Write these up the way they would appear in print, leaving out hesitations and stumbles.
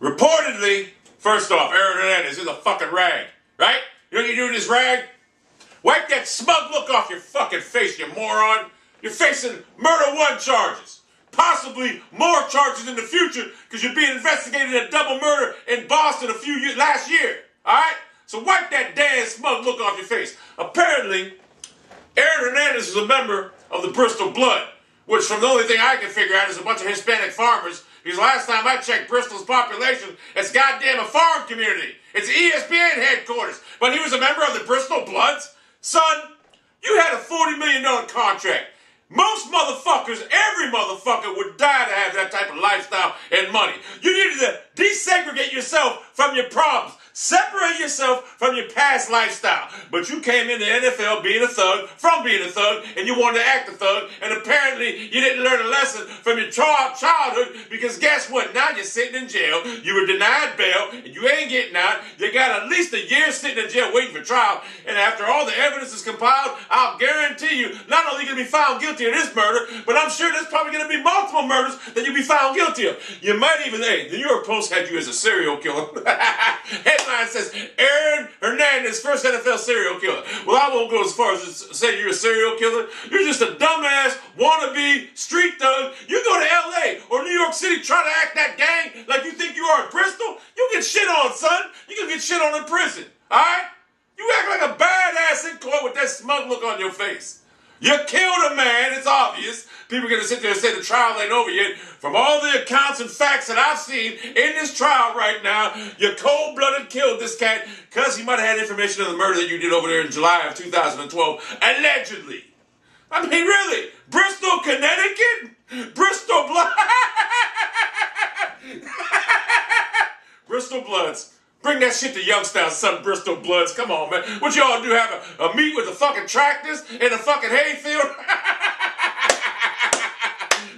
Reportedly, first off, Aaron Hernandez is a fucking rag, right? You know what you do with this rag? Wipe that smug look off your fucking face, you moron. You're facing murder 1 charges. Possibly more charges in the future because you're being investigated in a double murder in Boston last year. Alright? So wipe that damn smug look off your face. Apparently, Aaron Hernandez is a member of the Bristol Blood, which from the only thing I can figure out is a bunch of Hispanic farmers, because last time I checked Bristol's population, it's goddamn a farm community. It's ESPN headquarters. But he was a member of the Bristol Bloods? Son, you had a $40 million contract. Most motherfuckers, every motherfucker would die to have that type of lifestyle and money. You needed to desegregate yourself from your problems. Separate yourself from your past lifestyle. But you came in the NFL being a thug, and you wanted to act a thug, and apparently you didn't learn a lesson from your childhood, because guess what? Now you're sitting in jail, you were denied bail, and you ain't getting out. You got at least a year sitting in jail waiting for trial, and after all the evidence is compiled, I'll guarantee you, not only going to be found guilty of this murder, but I'm sure there's probably going to be multiple murders that you'll be found guilty of. You might even, hey, the New York Post had you as a serial killer. Headline says, Aaron Hernandez, first NFL serial killer. Well, I won't go as far as to say you're a serial killer. You're just a dumbass, wannabe, street thug. You go to L.A. or New York City, try to act that gang like you think you are in Bristol, you get shit on, son. You can get shit on in prison, all right? You act like a badass in court with that smug look on your face. You killed a man, it's obvious. People are going to sit there and say the trial ain't over yet. From all the accounts and facts that I've seen in this trial right now, you cold-blooded killed this cat because he might have had information of the murder that you did over there in July of 2012, allegedly. I mean, really? Bristol, Connecticut? Bristol Blood? Bristol Bloods. Bring that shit to Youngstown, son, Bristol Bloods. Come on, man. What y'all do, have a meet with the fucking tractors in the fucking hayfield?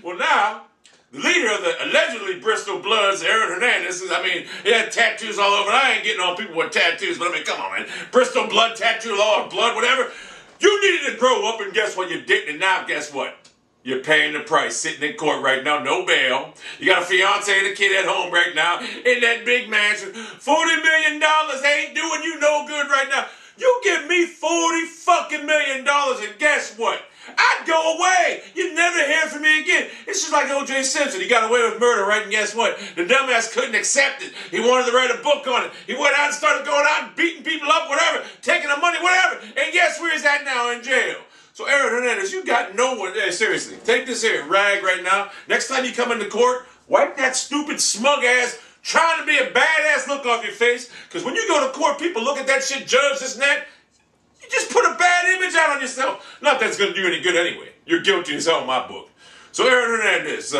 Well, now, the leader of the allegedly Bristol Bloods, Aaron Hernandez, I mean, he had tattoos all over. I ain't getting on people with tattoos, but I mean, come on, man. Bristol Blood, tattoo, all blood, whatever. You needed to grow up, and guess what? You didn't, and now guess what? You're paying the price, sitting in court right now, no bail. You got a fiance and a kid at home right now in that big mansion. $40 million ain't doing you no good right now. You give me $40 fucking million, and guess what? I'd go away. You'd never hear from me again. It's just like O.J. Simpson. He got away with murder, right? And guess what? The dumbass couldn't accept it. He wanted to write a book on it. He went out and started going out and beating people up, whatever, taking the money, whatever. And guess where he's at now? In jail. So Aaron Hernandez, you got no one. Hey, seriously, take this here rag right now. Next time you come into court, wipe that stupid smug ass, trying to be a badass look off your face. Because when you go to court, people look at that shit, judge this and that. You just put a bad image out on yourself. Not that it's going to do you any good anyway. You're guilty as hell in my book. So Aaron Hernandez,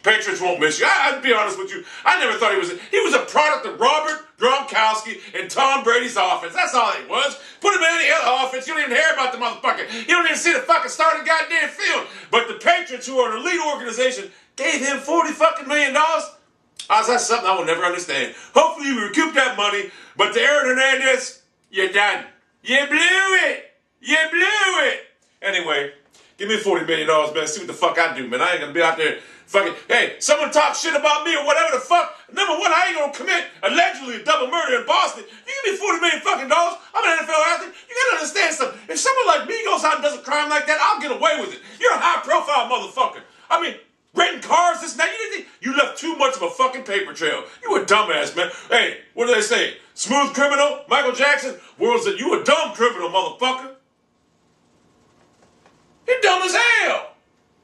Patriots won't miss you. I'll be honest with you. I never thought he was a product of Robert Gronkowski and Tom Brady's offense. That's all he was. Put him in any other offense. You don't even hear about the motherfucker. You don't even see the fucking starting goddamn field. But the Patriots, who are an elite organization, gave him $40 fucking million. That's something I will never understand. Hopefully you recoup that money. But to Aaron Hernandez, you're done. You blew it. You blew it. Anyway, give me $40 million, man. See what the fuck I do, man. I ain't gonna be out there fucking, hey, someone talk shit about me or whatever the fuck. Number one, I ain't gonna commit allegedly a double murder in Boston. You give me $40 million fucking dollars. I'm an NFL athlete. You gotta understand something. If someone like me goes out and does a crime like that, I'll get away with it. You're a high profile motherfucker. I mean, renting cars, this and that. You left too much of a fucking paper trail. You a dumbass, man. Hey, what do they say? Smooth criminal, Michael Jackson. World said, you a dumb criminal, motherfucker.